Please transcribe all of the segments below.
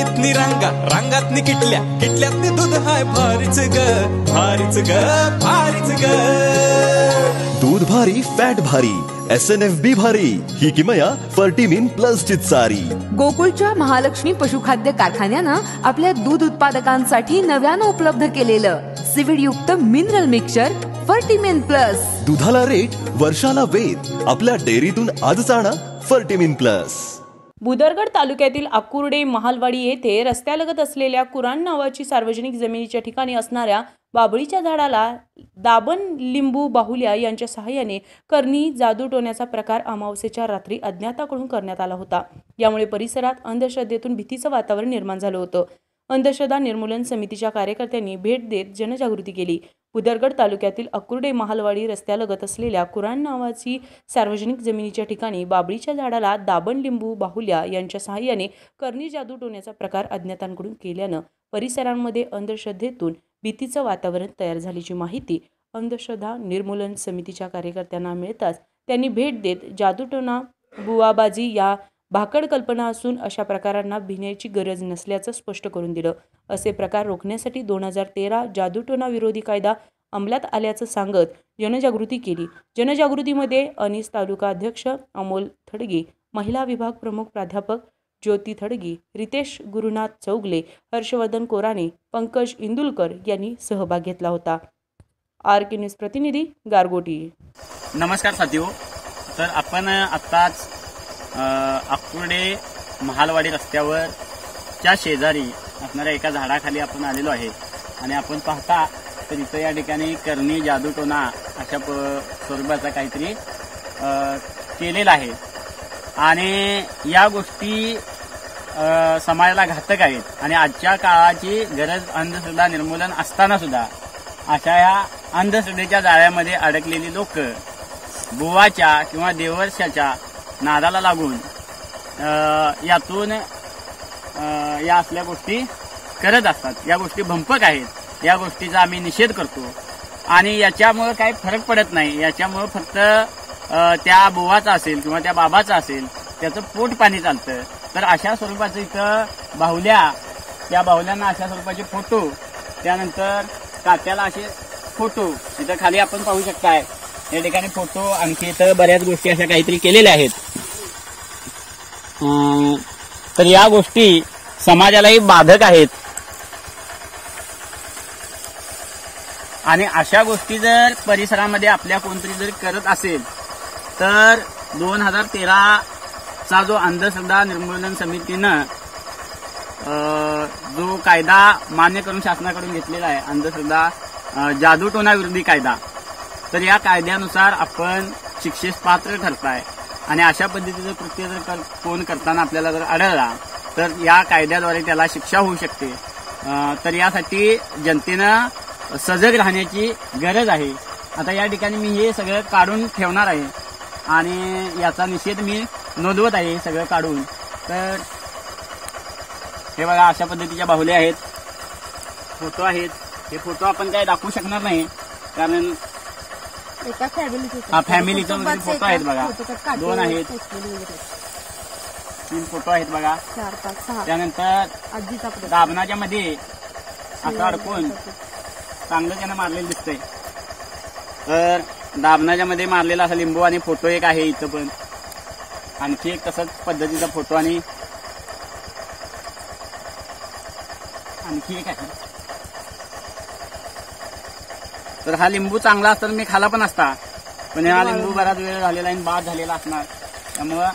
किटल्यातनी रांगा, रांगातनी किटल्या, किटल्यातनी दूध हाय भारीच ग, भारीच ग, भारीच ग. दूध भारी फॅट भारी SNFB भारी ही किमया फर्टिमिन प्लस ची चारी. गोकुळच्या महालक्ष्मी पशुखाद्य कारखान्यानं आपल्या दूध उत्पादकांसाठी नव्यानं उपलब्ध केलेलं सीविड युक्त मिनरल मिक्सचर फर्टिमिन प्लस. दुधाला रेट वर्षाला वेध. आपल्या डेअरीतून आजच आणा फर्टिमिन प्लस. भुदरगड तालुक्यातील आकुर्डे महालवाडी येथे रस्त्यालगत असलेल्या कुराण नावाची सार्वजनिक जमिनीच्या ठिकाणी असणाऱ्या बाबळीच्या झाडाला दाबण लिंबू बाहुल्या यांच्या सहाय्याने करणी जादूटोण्याचा प्रकार अमावस्येच्या रात्री अज्ञाताकडून करण्यात आला होता. यामुळे परिसरात अंधश्रद्धेतून भीतीचं वातावरण निर्माण झालं होतं. अंधश्रद्धा निर्मूलन समितीच्या कार्यकर्त्यांनी भेट देत जनजागृती केली. भुदरगड तालुक्यातील आकुर्डे महालवाडी रस्त्यालगत असलेल्या कुराण नावाची सार्वजनिक जमिनीच्या ठिकाणी बाबळीच्या झाडाला दाबण लिंबू बाहुल्या यांच्या सहाय्याने करणी जादूटोण्याचा प्रकार अज्ञातांकडून केल्यानं परिसरांमध्ये अंधश्रद्धेतून भीतीचं वातावरण तयार झाल्याची माहिती अंधश्रद्धा निर्मूलन समितीच्या कार्यकर्त्यांना मिळताच त्यांनी भेट देत जादूटोणा बुवाबाजी या भाकड कल्पना असून अशा प्रकारांना भिण्याची गरज नसल्याचं स्पष्ट करून दिलं. असे प्रकार रोखण्यासाठी 2013 जादूटोणा विरोधी कायदा अंमलात आल्याचं सांगत जनजागृती केली. जनजागृतीमध्ये अनीस तालुका अध्यक्ष अमोल थडगे, महिला विभाग प्रमुख प्राध्यापक ज्योती थडगे, रितेश गुरुनाथ चौगले, हर्षवर्धन कोराणे, पंकज इंदुलकर यांनी सहभाग घेतला होता. RK न्यूज प्रतिनिधी गारगोटी. नमस्कार साथीओ. तर आपण आत्ताच आकुर्डे महालवाडी रस्त्यावर च्या शेजारी असणाऱ्या एका झाडाखाली आपण आलेलो आहे आणि आपण पाहता तर इथं या ठिकाणी करणी जादूटोणा अशा स्वरूपाचा काहीतरी केलेला आहे आणि या गोष्टी समाजाला घातक आहेत आणि आजच्या काळाची गरज अंधश्रद्धा निर्मूलन असताना सुद्धा अशा या अंधश्रद्धेच्या जाळ्यामध्ये अडकलेली लोक बुवाच्या किंवा देवर्षाच्या नादाला लागून यातून या असल्या गोष्टी करत असतात. या गोष्टी भंपक आहेत. या गोष्टीचा आम्ही निषेध करतो आणि याच्यामुळे काही फरक पडत नाही. याच्यामुळे फक्त त्या बुवाचा असेल किंवा त्या बाबाचा असेल त्याचं पोट पाणी चालतं. तर अशा स्वरूपाचं इथं बाहुल्या, त्या बाहुल्यांना अशा स्वरूपाचे फोटो, त्यानंतर कात्याला असे फोटो इथं खाली आपण पाहू शकताय. या ठिकाणी फोटो आणखी इथं बऱ्याच गोष्टी अशा काहीतरी केलेल्या आहेत. तर या गोष्टी समाजालाही बाधक आहेत आणि अशा गोष्टी जर परिसरामध्ये आपल्या कोणतरी जर करत असेल तर 2013चा जो अंधश्रद्धा निर्मूलन समितीनं जो कायदा मान्य करून शासनाकडून घेतलेला आहे, अंधश्रद्धा जादूटोणा विरोधी कायदा, तर या कायद्यानुसार आपण शिक्षेस पात्र ठरताय आणि अशा पद्धतीचं कृत्य जर कोण करताना आपल्याला जर आढळला तर या कायद्याद्वारे त्याला शिक्षा होऊ शकते. तर यासाठी जनतेनं सजग राहण्याची गरज आहे. आता या ठिकाणी मी हे सगळं काढून ठेवणार आहे आणि याचा निषेध मी नोंदवत आहे हे सगळं काढून. तर हे बघा अशा पद्धतीच्या बाहुल्या आहेत, फोटो आहेत. हे फोटो आपण काय दाखवू शकणार नाही कारण फॅमिलीचा फोटो आहेत बघा, 2 आहेत, 3 फोटो आहेत बघा. त्यानंतर दाबणाच्या मध्ये असं अडकून चांगलं त्यानं मारलेलं दिसतंय. तर दाबणाच्या मध्ये मारलेला असा लिंबू आणि फोटो एक आहे इथं पण. आणखी एक तसंच पद्धतीचा फोटो आणि आणखी एक आहे. तर हा लिंबू चांगला असता मी खाला पण असता, पण हा लिंबू बराच वेळ झालेला आणि बाद झालेला असणार. त्यामुळं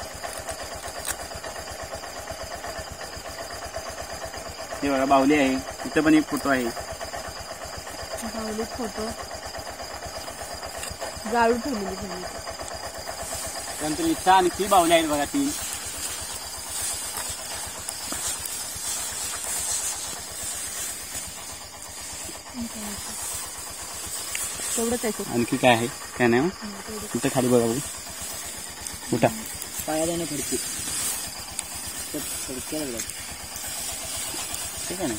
हे बघा बाहुली आहे. इथं पण एक फोटो आहे. फोटो गाळून ठेवलेली. त्यानंतर इथं आणखी बाहुली आहेत बघा 3. आणखी काय आहे काय नाही. इथं खाली बघा बघू उठा पाया जाणं पडते ठीक आहे ना.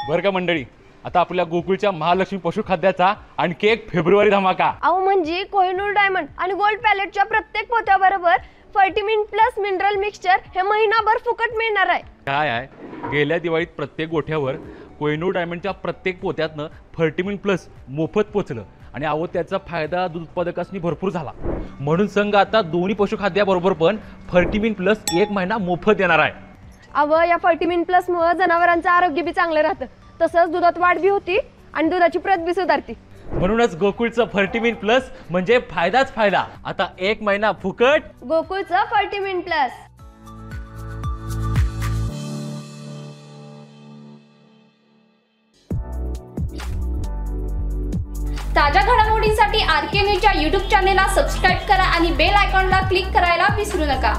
बरं का मंडळी, आता आपल्या गोकुळच्या महालक्ष्मी पशुखाद्याचा आणखी एक फेब्रुवारी धमाका. अहो म्हणजे कोहिनूर डायमंड आणि गोल्ड पॅलेटच्या प्रत्येक पोत्याबरोबर फर्टिमिन प्लस मिनरल मिक्सचर हे महिनाभर फुकट मिळणार आहे. काय आहे, गेल्या दिवाळीत प्रत्येक गोठ्यावर कोहिनूर डायमंडच्या प्रत्येक पोत्यातनं फर्टिमिन प्लस मोफत पोचलं आणि अहो त्याचा फायदा दूध उत्पादकांनी भरपूर झाला. म्हणून संघ आता दोन्ही पशुखाद्याबरोबर पण फर्टिमिन प्लस 1 महिना मोफत देणार आहे. या फर्टिमिन प्लस मुळे जनावरांचं आरोग्य बी चांगलं राहतं, तसंच दुधात वाढ बी होती आणि दुधाची प्रत बी सुधारते. म्हणूनच गोकुळचं फर्टिमिन प्लस म्हणजे फायदाच फायदा. आता 1 महिना फुकट. गोकुळचं फर्टिमिन प्लस. ताज्या घडामोडींसाठी RK न्यूजच्या YouTube चॅनेलला सबस्क्राईब करा आणि बेल आयकॉनला क्लिक करायला विसरू नका.